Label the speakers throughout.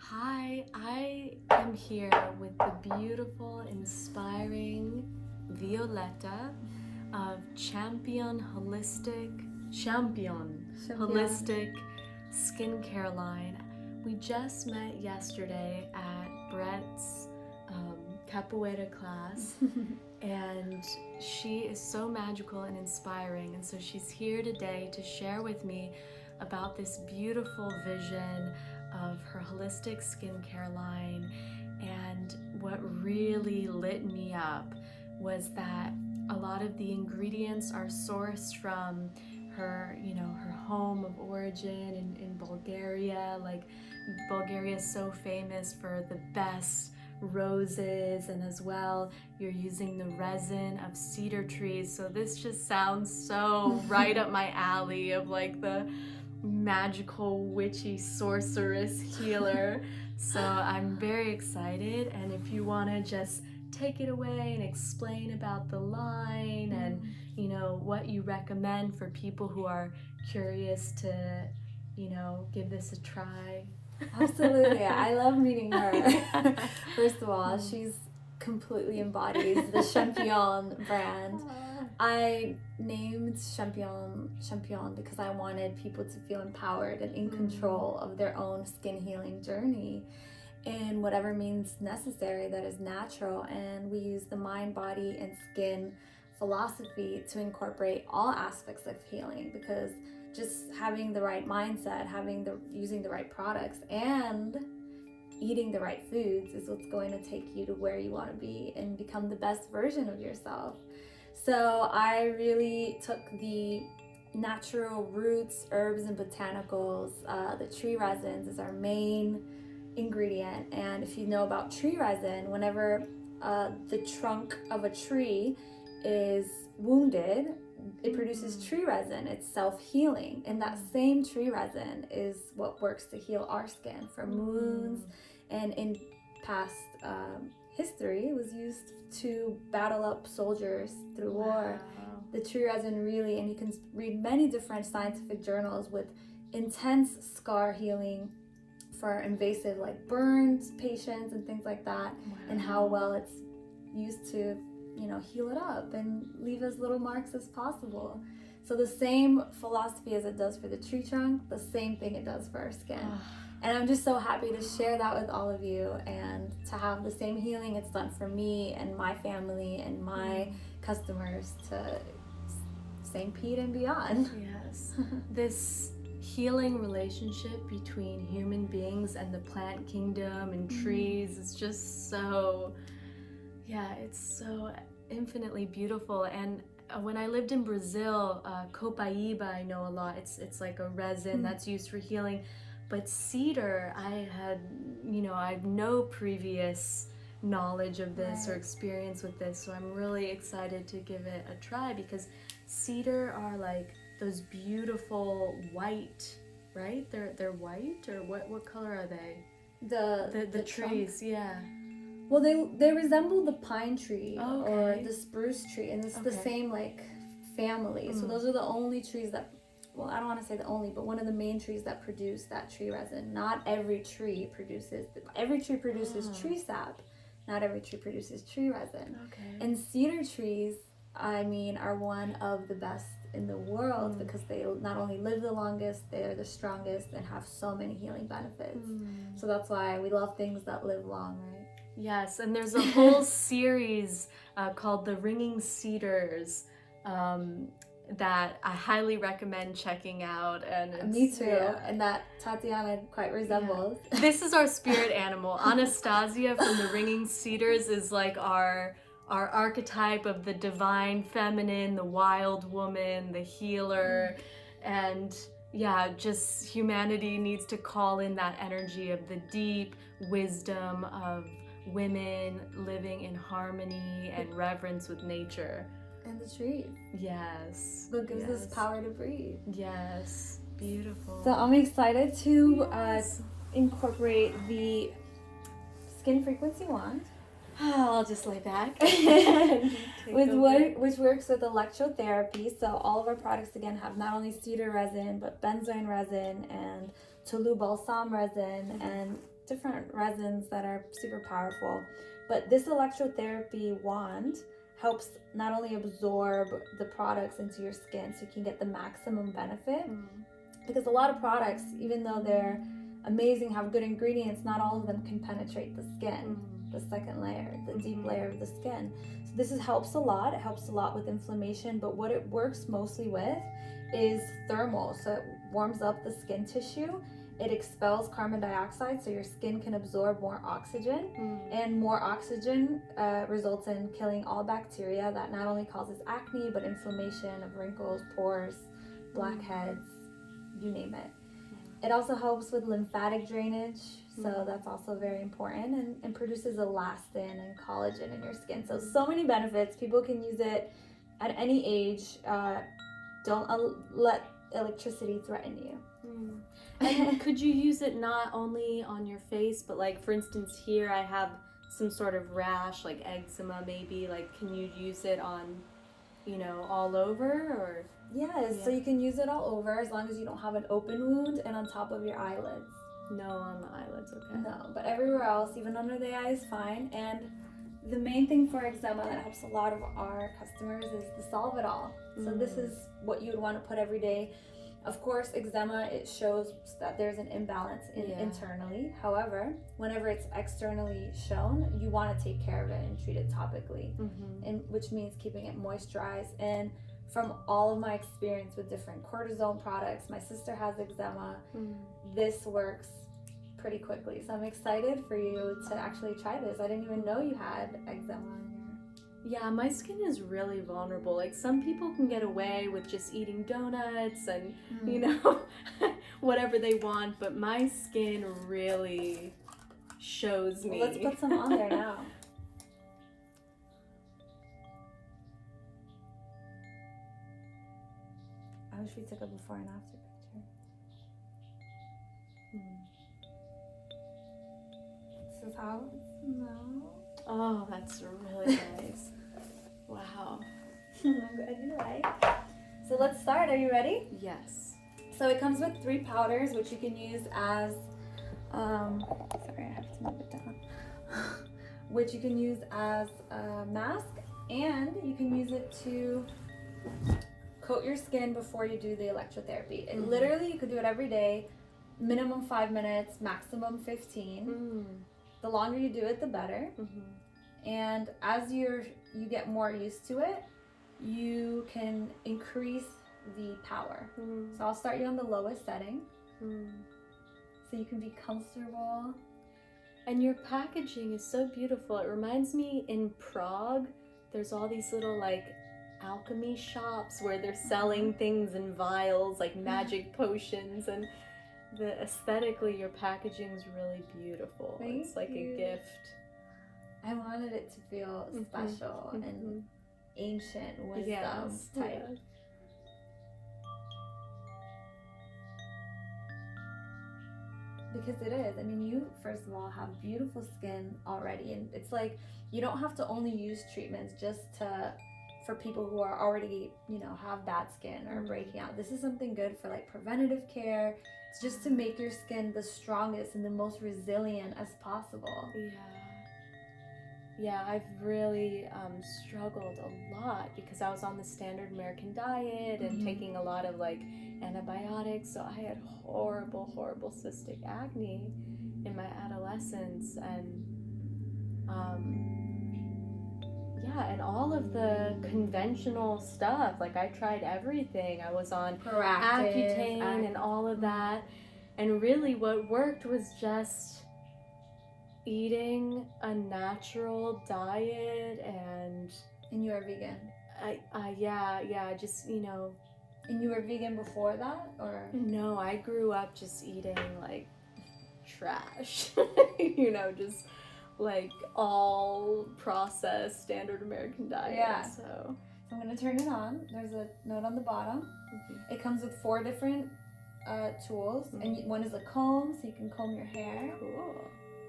Speaker 1: Hi, I am here with the beautiful, inspiring Violeta of Champione Holistic Skincare line. We just met yesterday at Brett's capoeira class, and she is so magical and inspiring, and so she's here today to share with me about this beautiful vision of her holistic skincare line. And what really lit me up was that a lot of the ingredients are sourced from her, her home of origin in Bulgaria. Like, Bulgaria is so famous for the best roses, and as well you're using the resin of cedar trees, so this just sounds so right up my alley of like the magical witchy sorceress healer. So I'm very excited, and if you want to just take it away and explain about the line and what you recommend for people who are curious to give this a try.
Speaker 2: Absolutely. I love meeting her. First of all, she's completely embodies the Champione brand. I named Champion because I wanted people to feel empowered and in control of their own skin healing journey in whatever means necessary that is natural. And we use the mind, body, and skin philosophy to incorporate all aspects of healing, because just having the right mindset, using the right products, and eating the right foods is what's going to take you to where you want to be and become the best version of yourself. So I really took the natural roots, herbs, and botanicals. The tree resins is our main ingredient. And if you know about tree resin, whenever the trunk of a tree is wounded, it produces tree resin. It's self-healing, and that same tree resin is what works to heal our skin from wounds. And in past history, it was used to battle up soldiers through war. The tree resin really, and you can read many different scientific journals with intense scar healing for invasive like burns patients and things like that, and how well it's used to heal it up and leave as little marks as possible. So the same philosophy as it does for the tree trunk, the same thing it does for our skin. And I'm just so happy to share that with all of you, and to have the same healing it's done for me and my family and my customers to St. Pete and beyond.
Speaker 1: Yes. This healing relationship between human beings and the plant kingdom and trees is just so, it's so infinitely beautiful. And when I lived in Brazil, copaíba, I know a lot. It's like a resin that's used for healing. But cedar, I had no previous knowledge of this or experience with this, so I'm really excited to give it a try, because cedar are like those beautiful white, right? They're white, or what color are they? The trees, trunk? Yeah.
Speaker 2: Well, they resemble the pine tree or the spruce tree, and it's the same like family. So those are the only trees that, well, I don't want to say the only, but one of the main trees that produce that tree resin. Not every tree produces tree sap. Not every tree produces tree resin. And cedar trees, are one of the best in the world, because they not only live the longest, they're the strongest and have so many healing benefits. So that's why we love things that live long, right?
Speaker 1: Yes, and there's a whole series called The Ringing Cedars that I highly recommend checking out. And
Speaker 2: me too, and that Tatiana quite resembles.
Speaker 1: Yeah. This is our spirit animal. Anastasia from The Ringing Cedars is like our archetype of the divine feminine, the wild woman, the healer, and just humanity needs to call in that energy of the deep wisdom of women living in harmony and reverence with nature.
Speaker 2: And the trees.
Speaker 1: Yes.
Speaker 2: What gives us power to breathe.
Speaker 1: Yes. Beautiful.
Speaker 2: So I'm excited to incorporate the skin frequency wand.
Speaker 1: I'll just lay back.
Speaker 2: Which works with electrotherapy. So all of our products again have not only cedar resin, but benzoin resin and Tolu balsam resin, and different resins that are super powerful. But this electrotherapy wand helps not only absorb the products into your skin so you can get the maximum benefit, because a lot of products, even though they're amazing, have good ingredients, not all of them can penetrate the skin, the second layer, the deep layer of the skin. So this helps a lot. It helps a lot with inflammation, but what it works mostly with is thermal. So it warms up the skin tissue. It expels carbon dioxide so your skin can absorb more oxygen, and more oxygen results in killing all bacteria that not only causes acne but inflammation of wrinkles, pores, blackheads, you name it. It also helps with lymphatic drainage, so that's also very important, and produces elastin and collagen in your skin. So many benefits. People can use it at any age. Don't let electricity threaten you.
Speaker 1: And could you use it not only on your face, but like, for instance, here I have some sort of rash, like eczema maybe, like can you use it on, you know, all over? Or
Speaker 2: Yes, so you can use it all over as long as you don't have an open wound and on top of your eyelids.
Speaker 1: No, on the eyelids, okay.
Speaker 2: No, but everywhere else, even under the eye is fine. And the main thing for eczema that helps a lot of our customers is the Solve-It-All. So this is what you would want to put every day. Of course, eczema, it shows that there's an imbalance internally. However, whenever it's externally shown, you want to take care of it and treat it topically, and which means keeping it moisturized. And from all of my experience with different cortisone products, my sister has eczema, this works pretty quickly. So I'm excited for you to actually try this. I didn't even know you had eczema on your...
Speaker 1: Yeah, my skin is really vulnerable. Like some people can get away with just eating donuts and, you know, whatever they want, but my skin really shows me.
Speaker 2: Well, let's put some on there now. I wish we took a before and after picture. This is how it smells.
Speaker 1: Oh, that's really nice. Wow.
Speaker 2: I'm glad you like. So let's start. Are you ready?
Speaker 1: Yes.
Speaker 2: So it comes with 3 powders, which you can use as, sorry, I have to move it down. Which you can use as a mask, and you can use it to coat your skin before you do the electrotherapy. And literally, you could do it every day, minimum 5 minutes, maximum 15. The longer you do it, the better. And as you get more used to it, you can increase the power. So I'll start you on the lowest setting, so you can be comfortable.
Speaker 1: And your packaging is so beautiful. It reminds me, in Prague, there's all these little like alchemy shops where they're selling things in vials, like magic potions, and aesthetically your packaging is really beautiful. It's like a gift.
Speaker 2: I wanted it to feel special and ancient wisdom type. Because it is. I mean, you, first of all, have beautiful skin already, and it's like you don't have to only use treatments just for people who are already, you know, have bad skin or breaking out. This is something good for like preventative care. It's just to make your skin the strongest and the most resilient as possible.
Speaker 1: Yeah, I've really struggled a lot because I was on the standard American diet and taking a lot of like antibiotics. So I had horrible cystic acne in my adolescence, and and all of the conventional stuff. Like I tried everything. I was on Accutane and all of that, and really what worked was just eating a natural diet. And
Speaker 2: you are vegan?
Speaker 1: Just, you know.
Speaker 2: And you were vegan before that, or?
Speaker 1: No, I grew up just eating like trash, you know, just like all processed standard American diet. So
Speaker 2: I'm gonna turn it on. There's a note on the bottom. It comes with 4 different tools, and one is a comb, so you can comb your hair.
Speaker 1: Cool.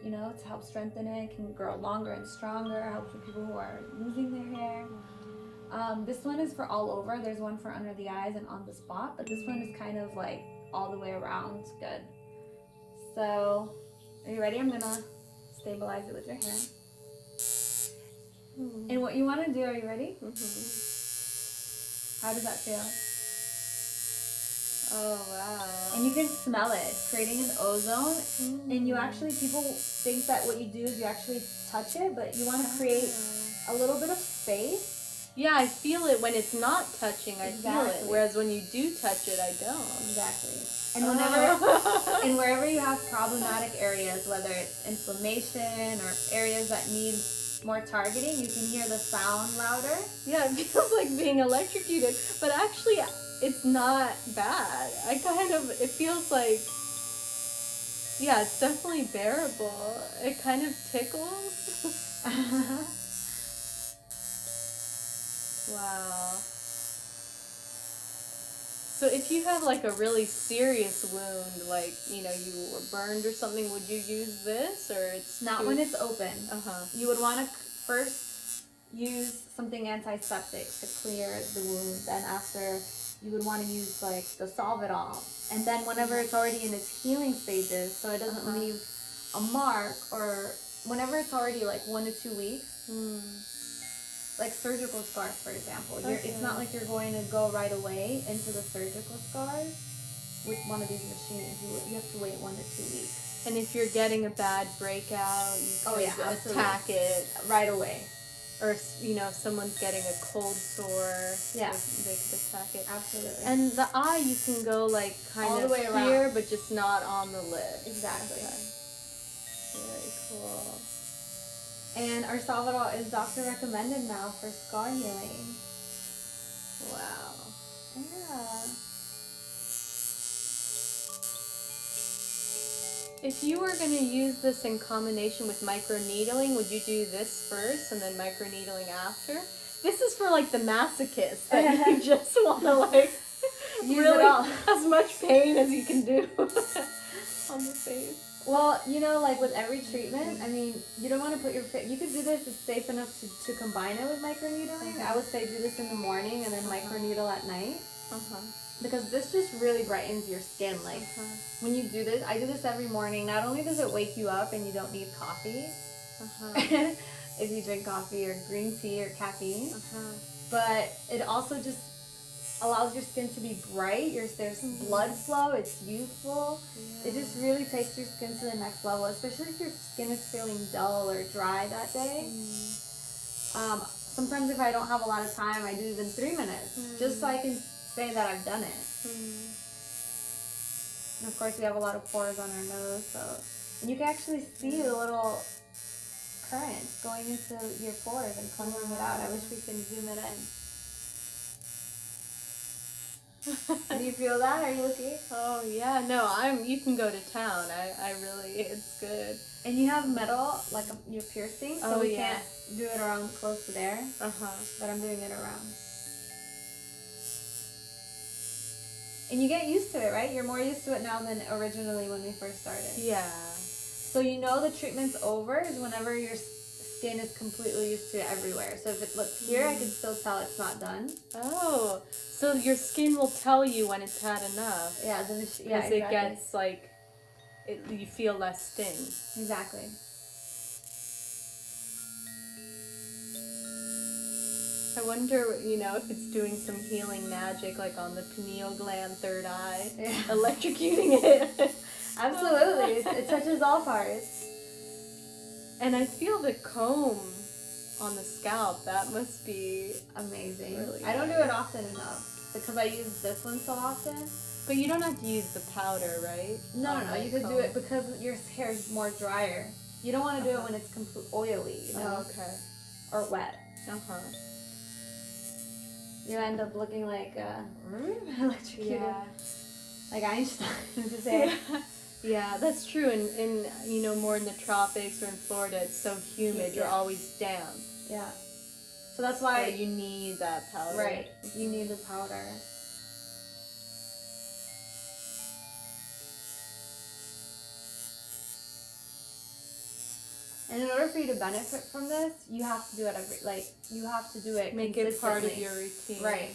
Speaker 2: You know, to help strengthen it. It can grow longer and stronger. Helps with people who are losing their hair. This one is for all over. There's one for under the eyes and on the spot, but this one is kind of like all the way around good. So Are you ready? I'm gonna stabilize it with your hair. And what you want to do, are you ready? How does that feel?
Speaker 1: Oh, wow.
Speaker 2: And you can smell it, creating an ozone. And you actually, people think that what you do is you actually touch it, but you want to create a little bit of space.
Speaker 1: Yeah, I feel it when it's not touching. I feel it. Whereas when you do touch it, I don't.
Speaker 2: Exactly. And and wherever you have problematic areas, whether it's inflammation or areas that need more targeting, you can hear the sound louder.
Speaker 1: Yeah, it feels like being electrocuted, but actually it's not bad. It feels like, yeah, it's definitely bearable. It kind of tickles. Wow. So if you have like a really serious wound, like, you know, you were burned or something, would you use this, or it's
Speaker 2: not when it's open? You would want to first use something antiseptic to clear the wound. Then after, you would want to use like the Solvidol. And then whenever it's already in its healing stages, so it doesn't leave a mark, or whenever it's already like 1 to 2 weeks, like surgical scars, for example. It's not like you're going to go right away into the surgical scars with one of these machines. You have to wait 1 to 2 weeks.
Speaker 1: And if you're getting a bad breakout, you can attack it
Speaker 2: right away.
Speaker 1: Or, you know, if someone's getting a cold sore, they could attack it.
Speaker 2: Absolutely.
Speaker 1: And the eye, you can go like kind
Speaker 2: all
Speaker 1: of
Speaker 2: the way around
Speaker 1: here, but just not on the lid.
Speaker 2: Exactly.
Speaker 1: Okay. Very cool.
Speaker 2: And our Solvidol is doctor recommended now for scar healing.
Speaker 1: Wow.
Speaker 2: Yeah.
Speaker 1: If you were going to use this in combination with microneedling, would you do this first and then microneedling after? This is for like the masochist that you just want to like
Speaker 2: use
Speaker 1: really
Speaker 2: it all.
Speaker 1: as much pain as you can do on the face.
Speaker 2: Well, you know, like with every treatment, I mean, you don't want to put your face. You could do this. It's safe enough to combine it with microneedling. I would say do this in the morning and then microneedle at night. Because this just really brightens your skin. Like when you do this, I do this every morning. Not only does it wake you up and you don't need coffee, if you drink coffee or green tea or caffeine, but it also just allows your skin to be bright. There's blood flow. It's youthful. It just really takes your skin to the next level, especially if your skin is feeling dull or dry that day. Sometimes if I don't have a lot of time, I do even 3 minutes, just so I can say that I've done it. And of course, we have a lot of pores on our nose, so and you can actually see the little currents going into your pores and cleansing it out. I wish we could zoom it in. Do you feel that? Are you okay?
Speaker 1: Oh yeah, no, you can go to town. I really, it's good.
Speaker 2: And you have metal, like your piercing, so we can't do it around close to there. But I'm doing it around. And you get used to it, right? You're more used to it now than originally when we first started.
Speaker 1: Yeah.
Speaker 2: So you know the treatment's over is whenever your skin is completely used to it everywhere. So if it looks here, I can still tell it's not done.
Speaker 1: Oh, so your skin will tell you when it's had enough.
Speaker 2: Yeah,
Speaker 1: because it gets like, you feel less sting.
Speaker 2: Exactly.
Speaker 1: I wonder, if it's doing some healing magic, like on the pineal gland, third eye, electrocuting it.
Speaker 2: Absolutely, it touches all parts.
Speaker 1: And I feel the comb on the scalp. That must be
Speaker 2: amazing.
Speaker 1: Really
Speaker 2: I don't do it often enough because I use this one so often.
Speaker 1: But you don't have to use the powder, right?
Speaker 2: No. You could do it because your hair is more drier. You don't want to do it when it's completely oily,
Speaker 1: okay.
Speaker 2: Or wet. You end up looking like electrocuted.
Speaker 1: Yeah.
Speaker 2: Like Einstein to say.
Speaker 1: Yeah, that's true. And more in the tropics or in Florida, it's so humid. You're always damp.
Speaker 2: Yeah. So that's why
Speaker 1: you need that powder.
Speaker 2: Right. You need the powder. And in order for you to benefit from this, you have to do it you have to do it
Speaker 1: Make it part of your routine.
Speaker 2: Right.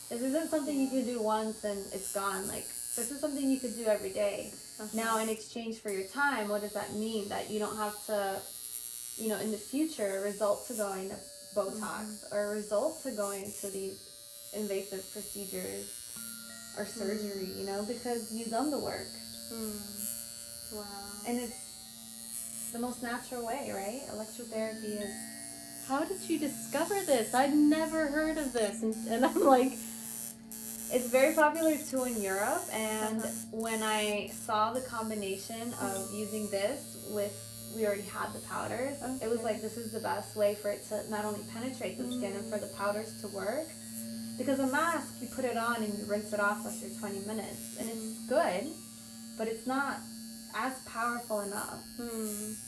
Speaker 2: This isn't something you can do once and it's gone. Like, this is something you could do every day. Now, in exchange for your time, what does that mean? That you don't have to, in the future, resort to going to Botox or resort to going to these invasive procedures or surgery, because you've done the work.
Speaker 1: Wow.
Speaker 2: And it's the most natural way, right? Electrotherapy is...
Speaker 1: How did you discover this? I'd never heard of this. And I'm like...
Speaker 2: It's very popular too in Europe, and when I saw the combination of using this with, we already had the powders, it was like, this is the best way for it to not only penetrate the skin and for the powders to work. Because a mask, you put it on and you rinse it off after 20 minutes, and it's good, but it's not as powerful enough.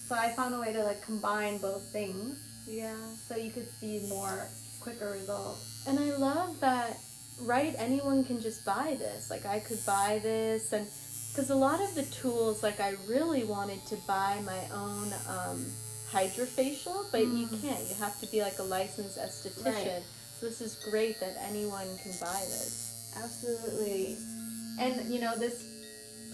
Speaker 2: So I found a way to like combine both things.
Speaker 1: Yeah.
Speaker 2: So you could see more quicker results.
Speaker 1: And I love that, right, anyone can just buy this. Like, I could buy this, and because a lot of the tools, like, I really wanted to buy my own hydrofacial, but you can't. You have to be like a licensed esthetician.
Speaker 2: Right.
Speaker 1: So this is great that anyone can buy this.
Speaker 2: Absolutely. And this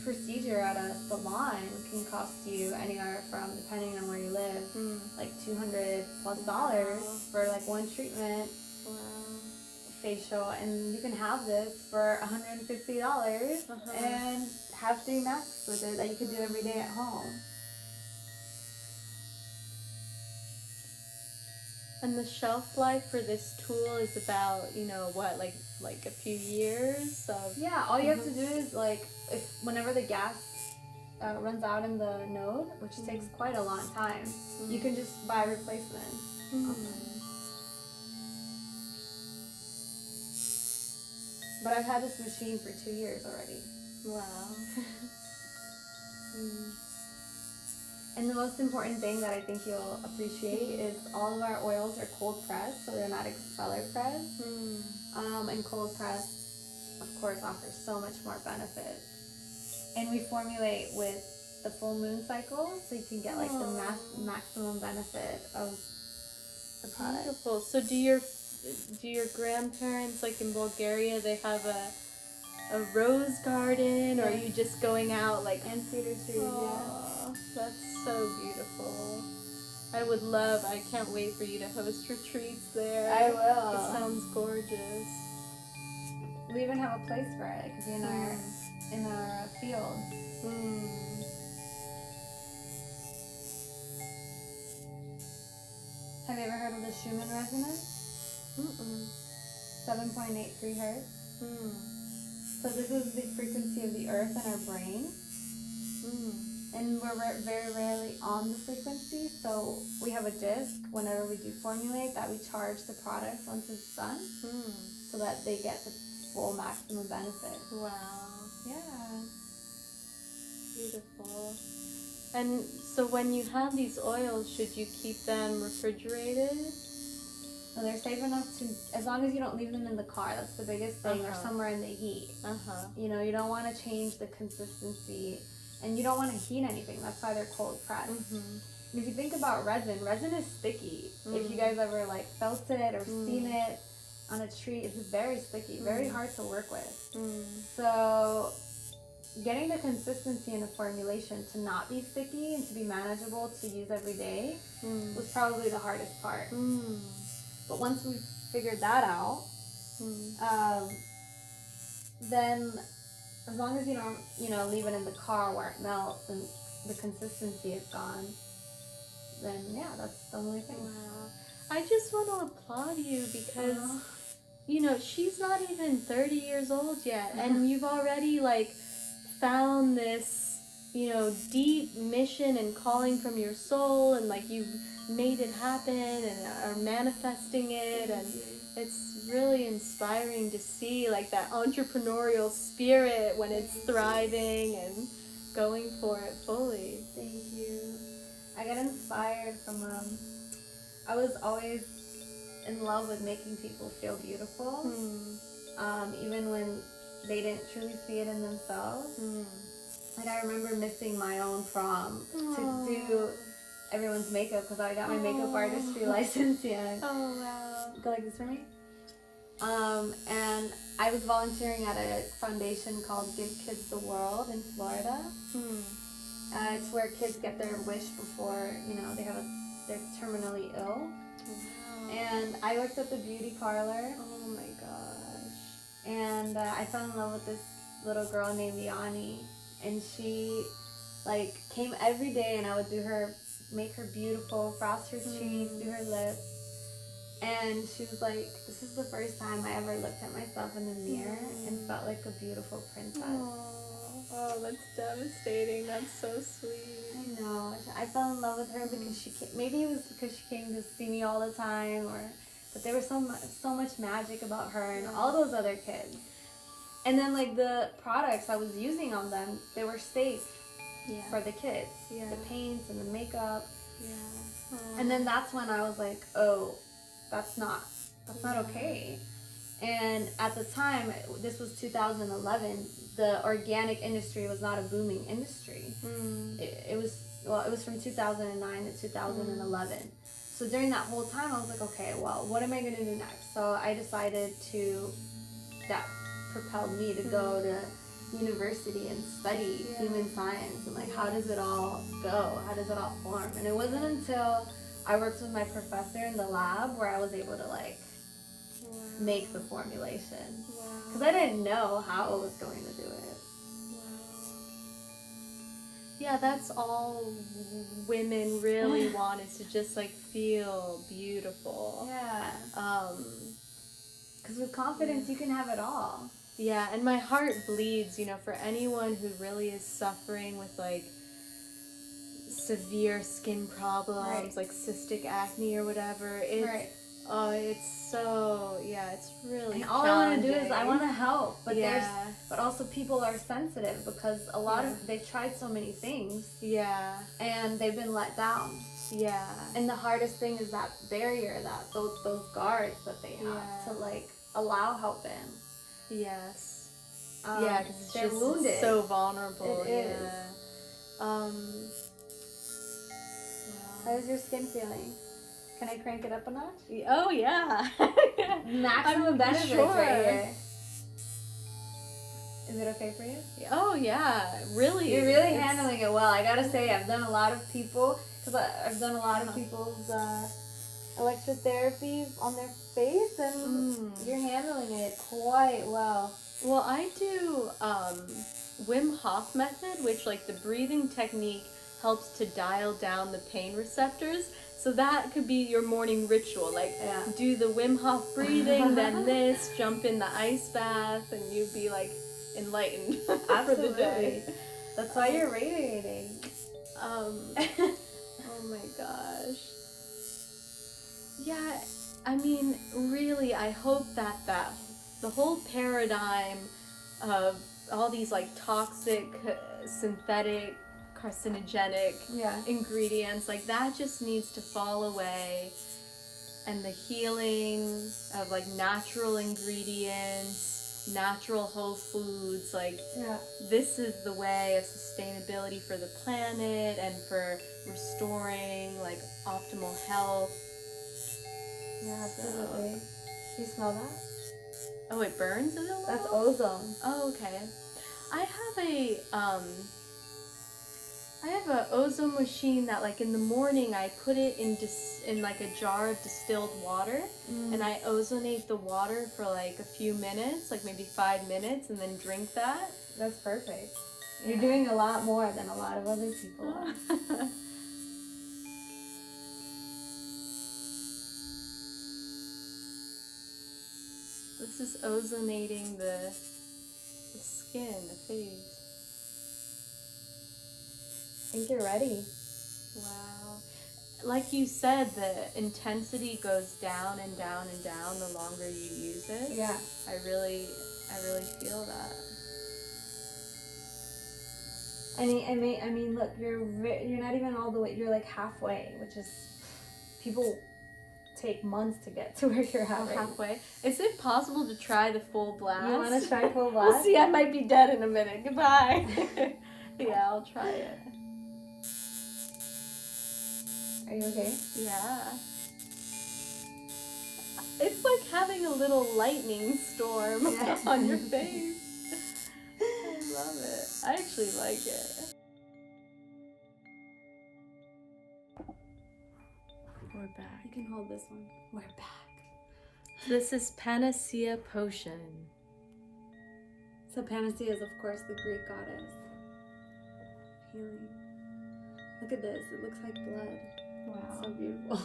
Speaker 2: procedure at a salon can cost you anywhere from, depending on where you live, like $200+ for like one treatment.
Speaker 1: Wow.
Speaker 2: Facial, and you can have this for $150 and have 3 masks with it that you can do every day at home.
Speaker 1: And the shelf life for this tool is about, what, like a few years of...
Speaker 2: Yeah, all you have to do is, like, whenever the gas runs out in the node, which takes quite a long time, you can just buy replacements. But I've had this machine for 2 years already.
Speaker 1: Wow.
Speaker 2: And the most important thing that I think you'll appreciate is all of our oils are cold pressed, so they're not expeller pressed. And cold press, of course, offers so much more benefit. And we formulate with the full moon cycle, so you can get like the maximum benefit of the product.
Speaker 1: Beautiful. So do your grandparents, like in Bulgaria, they have a rose garden, or are you just going out like...
Speaker 2: And cedar trees,
Speaker 1: yeah. That's so beautiful. I can't wait for you to host retreats there.
Speaker 2: I will.
Speaker 1: It sounds gorgeous.
Speaker 2: We even have a place for it. It could be in our field. Have you ever heard of the Schumann resonance? 7.83 hertz. So this is the frequency of the earth in our brain. And we're very rarely on the frequency, so we have a disc whenever we do formulate that we charge the product once it's done, so that they get the full maximum benefit.
Speaker 1: Wow.
Speaker 2: Yeah.
Speaker 1: Beautiful. And so when you have these oils, should you keep them refrigerated?
Speaker 2: So they're safe enough to, as long as you don't leave them in the car, that's the biggest thing, or somewhere in the heat. You don't want to change the consistency, and you don't want to heat anything. That's why they're cold pressed. If you think about resin is sticky. If you guys ever like felt it or seen it on a tree, it's very sticky, very hard to work with. So getting the consistency in a formulation to not be sticky and to be manageable to use every day was probably the hardest part. But once we figured that out, then as long as you don't, leave it in the car where it melts and the consistency is gone, then yeah, that's the only thing.
Speaker 1: Wow. I just want to applaud you because, she's not even 30 years old yet, and you've already, like, found this, deep mission and calling from your soul, and, like, you've made it happen and are manifesting it, and it's really inspiring to see, like, that entrepreneurial spirit when it's thriving and going for it fully.
Speaker 2: Thank you. I get inspired from, I was always in love with making people feel beautiful, even when they didn't truly see it in themselves. Like, I remember missing my own prom to do everyone's makeup because I got my makeup artistry license yet.
Speaker 1: Oh, wow.
Speaker 2: Go like this for me. And I was volunteering at a foundation called Give Kids the World in Florida. It's where kids get their wish before, they're terminally ill.
Speaker 1: Wow.
Speaker 2: And I worked at the beauty parlor.
Speaker 1: Oh my gosh.
Speaker 2: And I fell in love with this little girl named Yanni. And she, came every day, and I would make her beautiful, frost her cheeks, do her lips. And she was like, this is the first time I ever looked at myself in the mirror and felt like a beautiful princess.
Speaker 1: Oh, that's devastating. That's so sweet.
Speaker 2: I know. I fell in love with her because maybe it was because she came to see me all the time, but there was so much magic about her and all those other kids. And then the products I was using on them, they were safe for the kids.
Speaker 1: Yeah.
Speaker 2: The paints and the makeup.
Speaker 1: Yeah.
Speaker 2: And then that's when I was like, oh, that's not okay. And at the time, this was 2011, the organic industry was not a booming industry. It was from 2009 to 2011. So during that whole time, I was like, okay, well, what am I going to do next? So I decided that propelled me to go to university and study human science and how does it all go? How does it all form? And it wasn't until I worked with my professor in the lab where I was able to make the formulation. Because I didn't know how I was going to do it.
Speaker 1: Yeah, that's all women really want, is to just feel beautiful.
Speaker 2: Yeah. Because with confidence, you can have it all.
Speaker 1: Yeah, and my heart bleeds, for anyone who really is suffering with severe skin problems, like cystic acne or whatever. It's so, it's really
Speaker 2: and all I want to do is I want to help, but but also people are sensitive because a lot of they've tried so many things, and they've been let down. And the hardest thing is that barrier, that those guards that they have to allow help in.
Speaker 1: Yes. Because
Speaker 2: they're wounded.
Speaker 1: It's so vulnerable.
Speaker 2: It is. How's your skin feeling? Can I crank it up a notch?
Speaker 1: Oh, yeah.
Speaker 2: Maximum benefits right here. Is it okay for you?
Speaker 1: Oh, yeah. Really.
Speaker 2: You're really handling it well. I gotta say, I've done a lot of people, because I've done a lot of people's electrotherapy on their face, and you're handling it quite well.
Speaker 1: Well, I do Wim Hof method, which the breathing technique helps to dial down the pain receptors. So that could be your morning ritual. Do the Wim Hof breathing, then this, jump in the ice bath, and you'd be enlightened for the day.
Speaker 2: That's why you're radiating.
Speaker 1: Oh my gosh. Yeah, I mean, really, I hope that the whole paradigm of all these toxic, synthetic, carcinogenic ingredients, that just needs to fall away, and the healing of natural ingredients, natural whole foods, this is the way of sustainability for the planet and for restoring optimal health.
Speaker 2: Yeah, absolutely. Do you smell that?
Speaker 1: Oh, it burns a little?
Speaker 2: That's ozone.
Speaker 1: Oh, okay. I have a ozone machine that in the morning I put it in a jar of distilled water, and I ozonate the water for a few minutes, maybe 5 minutes, and then drink that.
Speaker 2: That's perfect. Yeah. You're doing a lot more than a lot of other people are.
Speaker 1: This is ozonating the skin, the face.
Speaker 2: I think you're ready.
Speaker 1: Wow. Like you said, the intensity goes down and down and down the longer you use it.
Speaker 2: Yeah.
Speaker 1: I really feel that.
Speaker 2: I mean, look, you're not even all the way. You're halfway, which is, people take months to get to where you're at.
Speaker 1: Halfway. Is it possible to try the full blast?
Speaker 2: You want to try full blast?
Speaker 1: We'll see. I might be dead in a minute. Goodbye. Yeah, I'll try it.
Speaker 2: Are you okay?
Speaker 1: Yeah. It's like having a little lightning storm on your face. I love it. I actually like it. We're back.
Speaker 2: You can hold this one. We're back.
Speaker 1: This is Panacea Potion.
Speaker 2: So Panacea is, of course, the Greek goddess. Healing. Look at this. It looks like blood.
Speaker 1: Wow.
Speaker 2: It's so beautiful.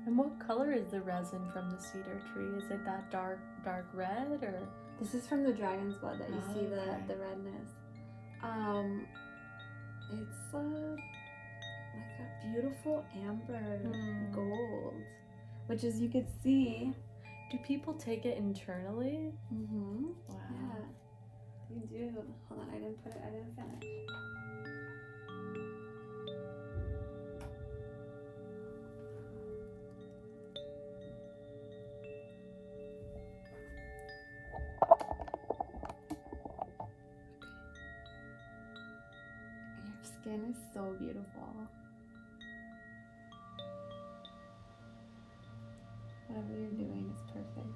Speaker 1: And what color is the resin from the cedar tree? Is it that dark red or?
Speaker 2: This is from the dragon's blood that you see
Speaker 1: okay.
Speaker 2: the redness. It's like a beautiful amber gold, which as you could see.
Speaker 1: Do people take it internally?
Speaker 2: Mm-hmm.
Speaker 1: Wow.
Speaker 2: Yeah, you do. Hold on, I didn't finish. Your skin is so beautiful. Whatever you're doing is perfect.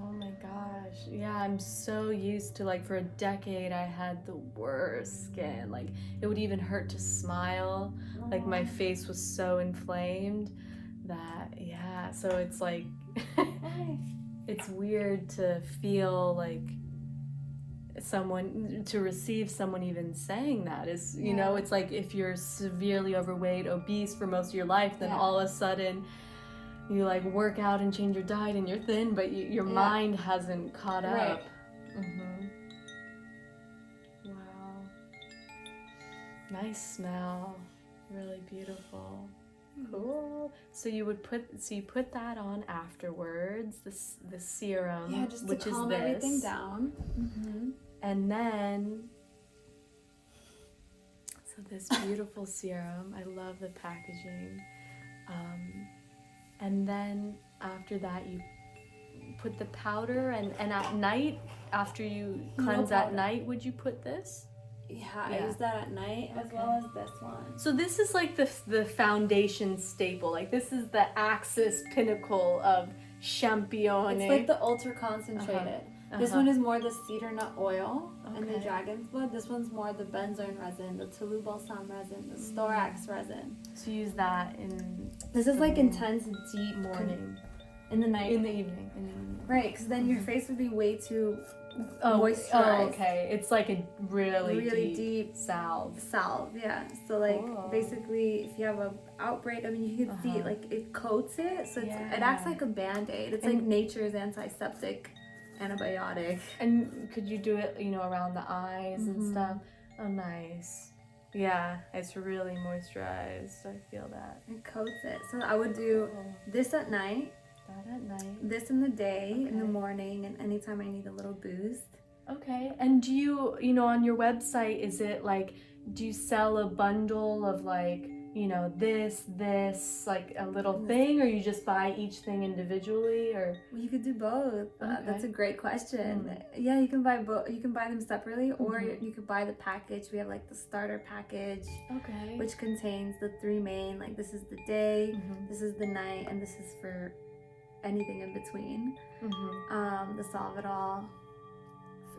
Speaker 1: Oh my gosh. Yeah, I'm so used to, like, for a decade I had the worst skin. Like, it would even hurt to smile. Like, my face was so inflamed that, yeah. So it's like, it's weird to feel like to receive someone even saying that is, you know, it's like if you're severely overweight, obese for most of your life, then all of a sudden you like work out and change your diet and you're thin, but your mind hasn't caught up. Wow. Nice smell. Really beautiful. Cool. So you put that on afterwards, the serum,
Speaker 2: just
Speaker 1: which
Speaker 2: to calm
Speaker 1: is this.
Speaker 2: everything down.
Speaker 1: And then, so this beautiful serum, I love the packaging. And then after that, you put the powder, and at night, after you cleanse at night, would you put this?
Speaker 2: Yeah, I use that at night as well as this one.
Speaker 1: So this is like the foundation staple. Like this is the axis pinnacle of Champione.
Speaker 2: It's like the ultra concentrated. This one is more the cedar nut oil and the dragon's blood. This one's more the benzoin resin, the Toulouse balsam resin, the storax resin.
Speaker 1: So use that in.
Speaker 2: This is like intense, deep
Speaker 1: morning.
Speaker 2: In the night.
Speaker 1: In the evening.
Speaker 2: Right, because then your face would be way too moisturized.
Speaker 1: Oh, okay. It's like a really deep salve.
Speaker 2: Yeah. So like basically, if you have an outbreak, I mean, you can see like it coats it, so it acts like a Band-Aid. It's like nature's antiseptic antibiotic.
Speaker 1: And could you do it, you know, around the eyes and stuff? Oh, nice. Yeah, it's really moisturized. I feel that.
Speaker 2: It coats it. So I would do this at night.
Speaker 1: That at night.
Speaker 2: This in the day, in the morning, and anytime I need a little boost.
Speaker 1: Okay. And do you know, on your website, is it like, do you sell a bundle of like, you know, this, like a little thing, or you just buy each thing individually, or?
Speaker 2: Well, you could do both. That's a great question. Yeah, you can buy both. You can buy them separately, or you could buy the package. We have like the starter package, which contains the 3 main. Like this is the day, this is the night, and this is for anything in between. The solve it all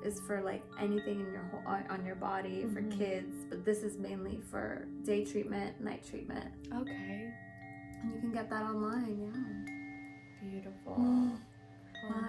Speaker 2: is for like anything in your on your body for kids, but this is mainly for day treatment, night treatment. Okay. And you can get that online.
Speaker 1: Beautiful.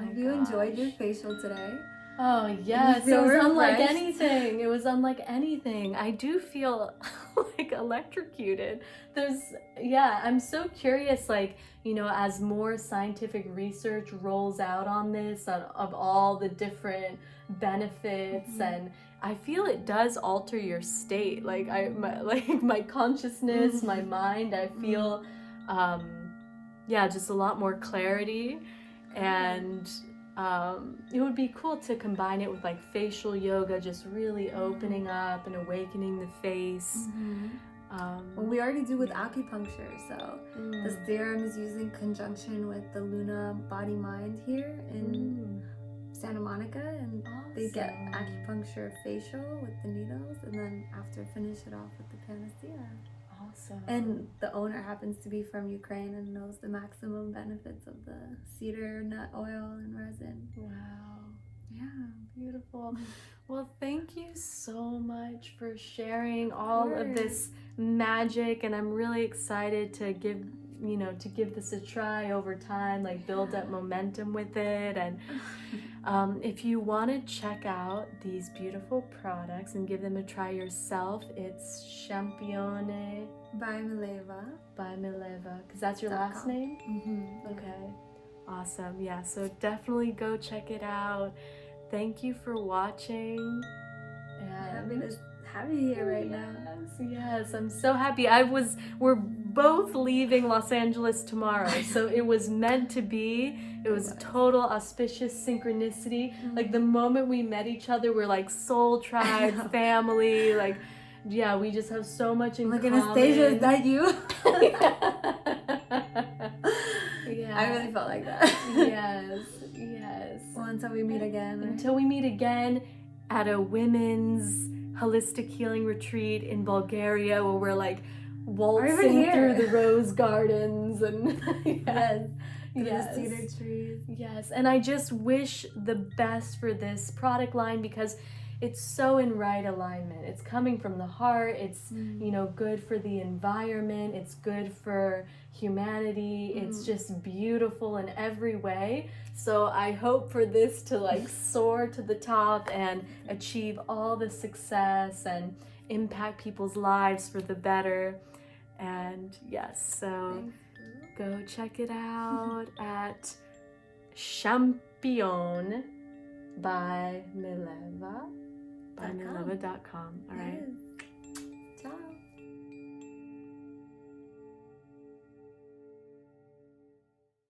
Speaker 2: Have you enjoyed your facial today?
Speaker 1: Oh yes, it was unlike anything. It was unlike anything. I do feel like electrocuted. I'm so curious, like, you know, as more scientific research rolls out on this, of all the different benefits, and I feel it does alter your state. Like my consciousness, my mind, I feel, just a lot more clarity, and it would be cool to combine it with like facial yoga, just really opening up and awakening the face.
Speaker 2: Well, we already do with acupuncture, so the serum is used in conjunction with the Luna Body Mind here in Santa Monica, and they get acupuncture facial with the needles, and then after finish it off with the Panacea.
Speaker 1: Awesome.
Speaker 2: And the owner happens to be from Ukraine and knows the maximum benefits of the cedar nut oil and resin.
Speaker 1: wow.
Speaker 2: Yeah.
Speaker 1: Beautiful. Well, thank you so much for sharing all of this magic, and I'm really excited to give this a try over time, like build up momentum with it. And if you want to check out these beautiful products and give them a try yourself, it's Champione
Speaker 2: By Mileva.
Speaker 1: because that's your last name.
Speaker 2: Mm-hmm.
Speaker 1: Okay, awesome. Yeah, so definitely go check it out. Thank you for watching. And
Speaker 2: Happy here right now.
Speaker 1: Yes, I'm so happy. We're both leaving Los Angeles tomorrow, so it was meant to be. It was total auspicious synchronicity.
Speaker 2: Mm-hmm.
Speaker 1: Like the moment we met each other, we're like soul tribe, family. Like, yeah, we just have so much in common.
Speaker 2: Anastasia, is that you?
Speaker 1: Yeah.
Speaker 2: I really felt like that.
Speaker 1: Yes.
Speaker 2: Well, until we meet again. Right?
Speaker 1: Until we meet again at a women's holistic healing retreat in Bulgaria, where we're like waltzing through the rose gardens and
Speaker 2: yes. The cedar trees.
Speaker 1: Yes, and I just wish the best for this product line because it's so in right alignment. It's coming from the heart. It's good for the environment. It's good for humanity. It's just beautiful in every way. So I hope for this to like soar to the top and achieve all the success and impact people's lives for the better. And yes, so go check it out at Champione by Mileva. Mileva.com. All right.
Speaker 2: Yes. Ciao.